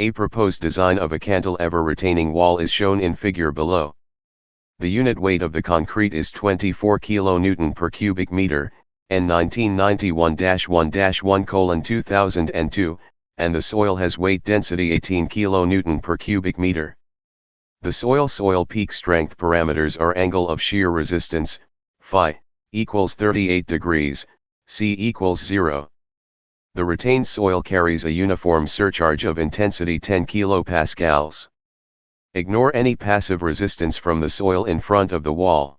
A proposed design of a cantilever retaining wall is shown in figure below. The unit weight of the concrete is 24 kN per cubic meter, N 1991-1-1:2002, and the soil has weight density 18 kN per cubic meter. The soil peak strength parameters are angle of shear resistance, phi, equals 38 degrees, C equals 0. The retained soil carries a uniform surcharge of intensity 10 kilopascals. Ignore any passive resistance from the soil in front of the wall.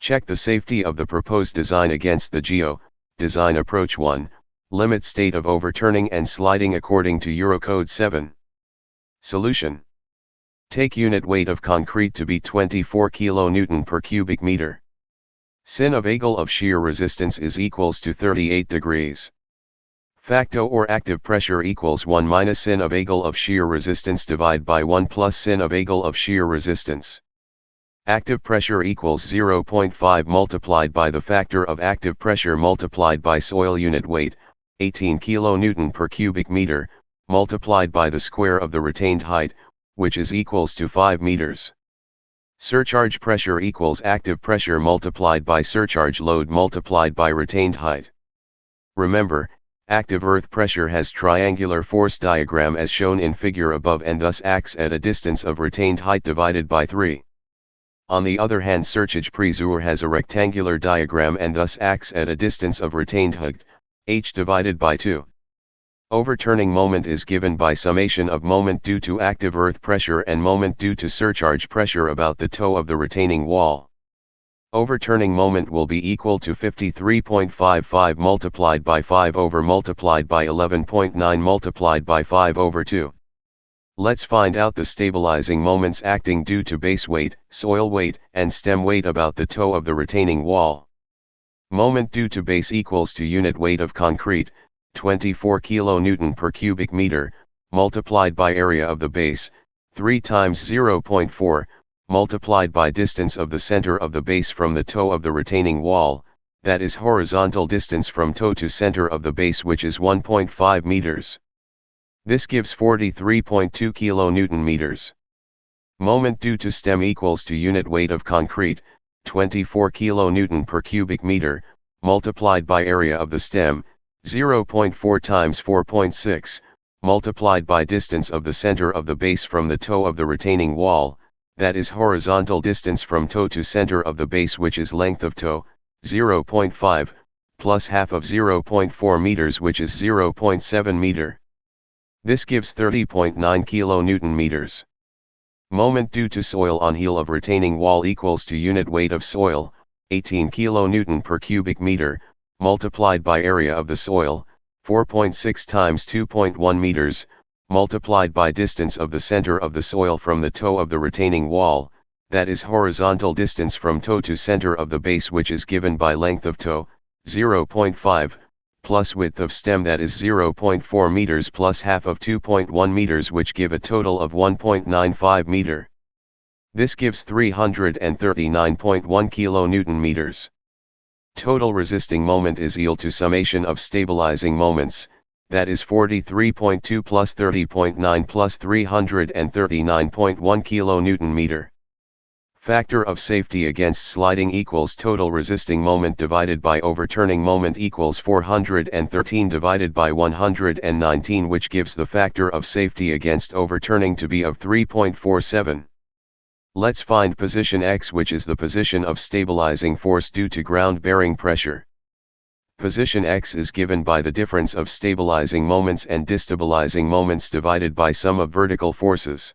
Check the safety of the proposed design against the GEO, Design Approach 1, limit state of overturning and sliding according to Eurocode 7. Solution. Take unit weight of concrete to be 24 kN per cubic meter. Sin of angle of shear resistance is equals to 38 degrees. Facto or active pressure equals 1 minus sin of angle of shear resistance divided by 1 plus sin of angle of shear resistance. Active pressure equals 0.5 multiplied by the factor of active pressure multiplied by soil unit weight, 18 kN per cubic meter, multiplied by the square of the retained height, which is equals to 5 meters. Surcharge pressure equals active pressure multiplied by surcharge load multiplied by retained height. Remember, active earth pressure has triangular force diagram as shown in figure above and thus acts at a distance of retained height divided by 3. On the other hand, surcharge pressure has a rectangular diagram and thus acts at a distance of retained height, h divided by 2. Overturning moment is given by summation of moment due to active earth pressure and moment due to surcharge pressure about the toe of the retaining wall. Overturning moment will be equal to 53.55 multiplied by 5 over multiplied by 11.9 multiplied by 5 over 2. Let's find out the stabilizing moments acting due to base weight, soil weight, and stem weight about the toe of the retaining wall. Moment due to base equals to unit weight of concrete, 24 kN per cubic meter, multiplied by area of the base, 3 times 0.4, multiplied by distance of the center of the base from the toe of the retaining wall, that is horizontal distance from toe to center of the base, which is 1.5 meters. This gives 43.2 kN meters. Moment due to stem equals to unit weight of concrete, 24 kN per cubic meter, multiplied by area of the stem, 0.4 times 4.6, multiplied by distance of the center of the base from the toe of the retaining wall, that is horizontal distance from toe to center of the base, which is length of toe, 0.5, plus half of 0.4 meters, which is 0.7 meter. This gives 30.9 kN meters. Moment due to soil on heel of retaining wall equals to unit weight of soil, 18 kN per cubic meter, multiplied by area of the soil, 4.6 times 2.1 meters, multiplied by distance of the center of the soil from the toe of the retaining wall, that is horizontal distance from toe to center of the base, which is given by length of toe, 0.5, plus width of stem, that is 0.4 meters, plus half of 2.1 meters, which give a total of 1.95 meter. This gives 339.1 kN meters. Total resisting moment is equal to summation of stabilizing moments, that is 43.2 plus 30.9 plus 339.1 kN meter. Factor of safety against sliding equals total resisting moment divided by overturning moment equals 413 divided by 119, which gives the factor of safety against overturning to be of 3.47. Let's find position X, which is the position of stabilizing force due to ground bearing pressure. Position X is given by the difference of stabilizing moments and destabilizing moments divided by sum of vertical forces.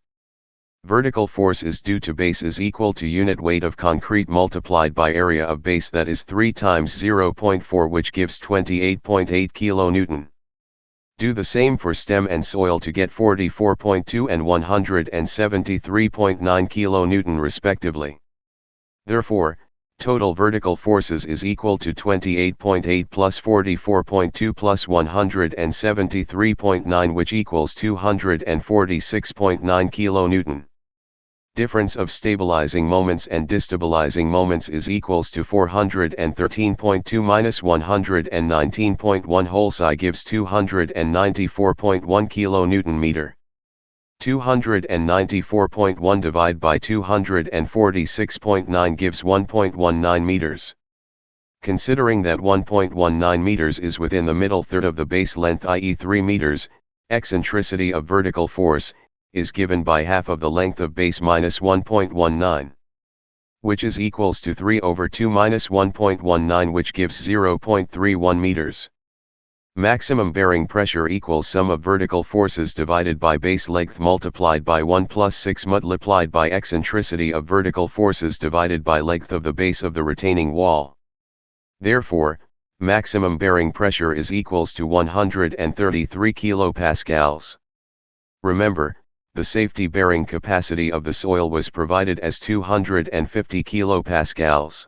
Vertical force is due to base is equal to unit weight of concrete multiplied by area of base, that is 3 times 0.4, which gives 28.8 kN. Do the same for stem and soil to get 44.2 and 173.9 kN respectively. Therefore, total vertical forces is equal to 28.8 plus 44.2 plus 173.9, which equals 246.9 kN. Difference of stabilizing moments and destabilizing moments is equals to 413.2 minus 119.1 whole psi gives 294.1 kN meter. 294.1 divided by 246.9 gives 1.19 meters. Considering that 1.19 meters is within the middle third of the base length, i.e. 3 meters, eccentricity of vertical force is given by half of the length of base minus 1.19, which is equals to 3 over 2 minus 1.19, which gives 0.31 meters. Maximum bearing pressure equals sum of vertical forces divided by base length multiplied by 1 plus 6 multiplied by eccentricity of vertical forces divided by length of the base of the retaining wall. Therefore, maximum bearing pressure is equals to 133 kilopascals. Remember, the safety bearing capacity of the soil was provided as 250 kilopascals.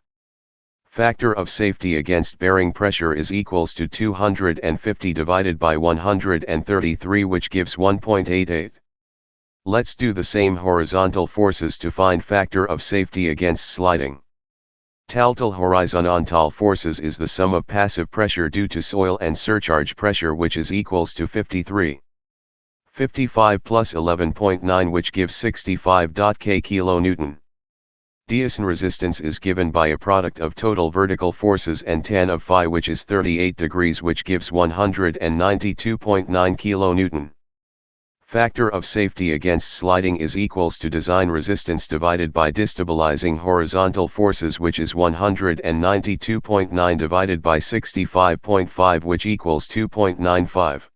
Factor of safety against bearing pressure is equals to 250 divided by 133, which gives 1.88. Let's do the same horizontal forces to find factor of safety against sliding. Total horizontal forces is the sum of passive pressure due to soil and surcharge pressure, which is equals to 55 plus 11.9, which gives 65 kN. Diason resistance is given by a product of total vertical forces and tan of phi, which is 38 degrees, which gives 192.9 kN. Factor of safety against sliding is equals to design resistance divided by destabilizing horizontal forces, which is 192.9 divided by 65.5, which equals 2.95.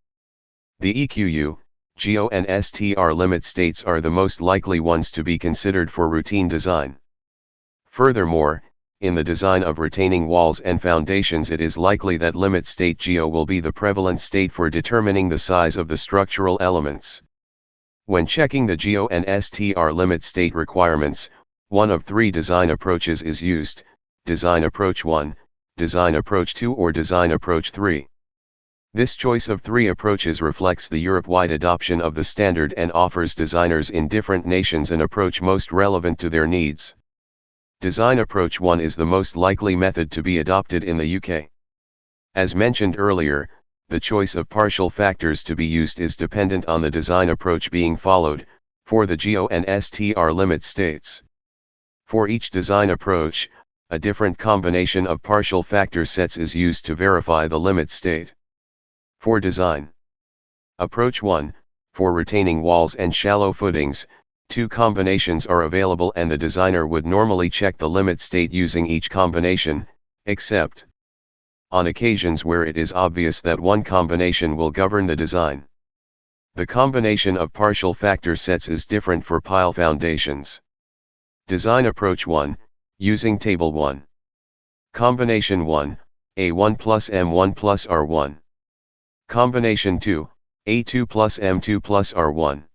The EQU, GEO and STR limit states are the most likely ones to be considered for routine design. Furthermore, in the design of retaining walls and foundations, it is likely that limit state GEO will be the prevalent state for determining the size of the structural elements. When checking the GEO and STR limit state requirements, one of three design approaches is used: Design Approach 1, Design Approach 2, or Design Approach 3. This choice of three approaches reflects the Europe-wide adoption of the standard and offers designers in different nations an approach most relevant to their needs. Design Approach 1 is the most likely method to be adopted in the UK. As mentioned earlier, the choice of partial factors to be used is dependent on the design approach being followed, for the GEO and STR limit states. For each design approach, a different combination of partial factor sets is used to verify the limit state. For Design Approach 1, for retaining walls and shallow footings, two combinations are available, and the designer would normally check the limit state using each combination, except on occasions where it is obvious that one combination will govern the design. The combination of partial factor sets is different for pile foundations. Design Approach 1, using Table 1. Combination 1, A1 plus M1 plus R1. Combination 2, A2 plus M2 plus R1.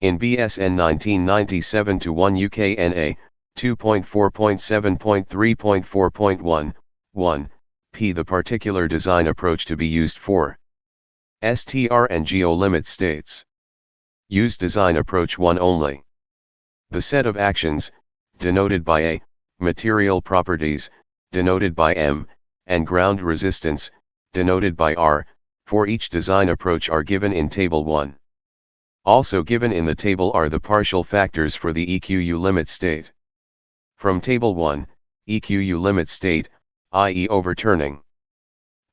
In BSN 1997-1 UKNA, 2.4.7.3.4.1, 1, p. The particular design approach to be used for STR and GEO limit states. Use Design Approach 1 only. The set of actions, denoted by A, material properties, denoted by M, and ground resistance, denoted by R, for each design approach are given in Table 1. Also given in the table are the partial factors for the EQU limit state. From Table 1, EQU limit state, i.e. overturning.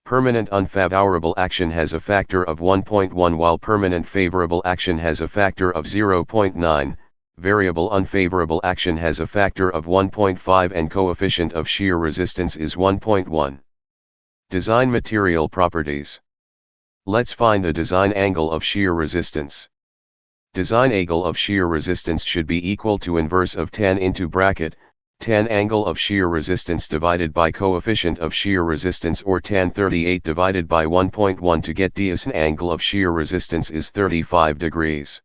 Permanent unfavorable action has a factor of 1.1, while permanent favorable action has a factor of 0.9, variable unfavorable action has a factor of 1.5, and coefficient of shear resistance is 1.1. Design material properties. Let's find the design angle of shear resistance. Design angle of shear resistance should be equal to inverse of tan into bracket, tan angle of shear resistance divided by coefficient of shear resistance, or tan 38 divided by 1.1 to get design angle of shear resistance is 35 degrees.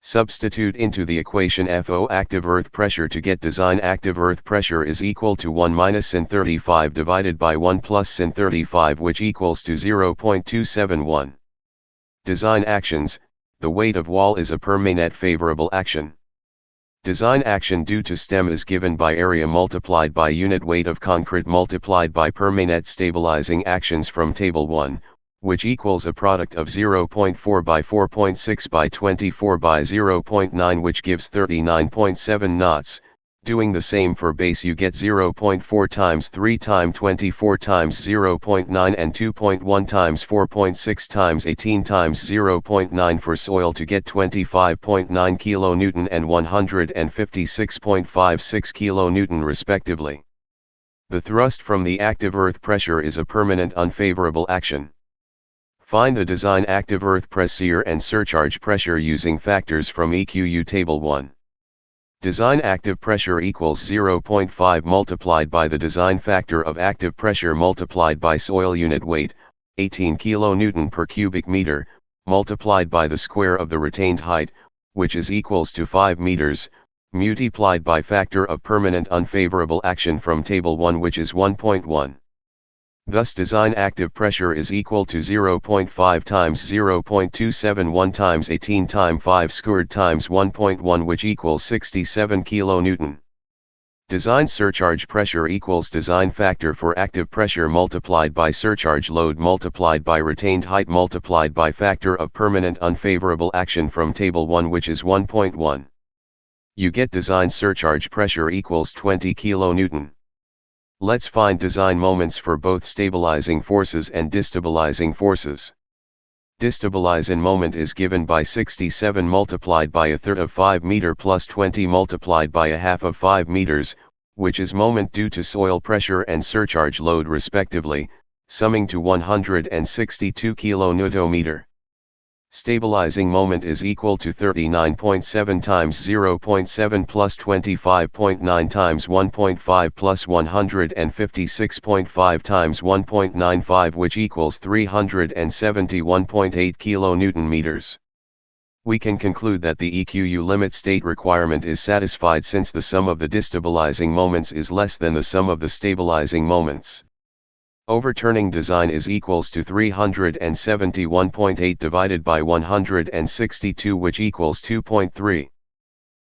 Substitute into the equation FO active earth pressure to get design active earth pressure is equal to 1 minus sin 35 divided by 1 plus sin 35, which equals to 0.271. Design actions. The weight of wall is a permanent favorable action. Design action due to stem is given by area multiplied by unit weight of concrete multiplied by permanent stabilizing actions from Table 1, which equals a product of 0.4 by 4.6 by 24 by 0.9, which gives 39.7 knots. Doing the same for base, you get 0.4 times 3 times 24 times 0.9 and 2.1 times 4.6 times 18 times 0.9 for soil to get 25.9 kN and 156.56 kN respectively. The thrust from the active earth pressure is a permanent unfavorable action. Find the design active earth press, shear and surcharge pressure using factors from EQU Table 1. Design active pressure equals 0.5 multiplied by the design factor of active pressure multiplied by soil unit weight, 18 kN per cubic meter, multiplied by the square of the retained height, which is equals to 5 meters, multiplied by factor of permanent unfavorable action from Table 1, which is 1.1. Thus design active pressure is equal to 0.5 times 0.271 times 18 times 5 squared times 1.1, which equals 67 kN. Design surcharge pressure equals design factor for active pressure multiplied by surcharge load multiplied by retained height multiplied by factor of permanent unfavorable action from Table 1, which is 1.1. You get design surcharge pressure equals 20 kN. Let's find design moments for both stabilizing forces and destabilizing forces. Destabilizing moment is given by 67 multiplied by a third of 5 meter plus 20 multiplied by a half of 5 meters, which is moment due to soil pressure and surcharge load respectively, summing to 162 kN. Stabilizing moment is equal to 39.7 times 0.7 plus 25.9 times 1.5 plus 156.5 times 1.95, which equals 371.8 kN. We can conclude that the EQU limit state requirement is satisfied since the sum of the destabilizing moments is less than the sum of the stabilizing moments. Overturning design is equals to 371.8 divided by 162, which equals 2.3.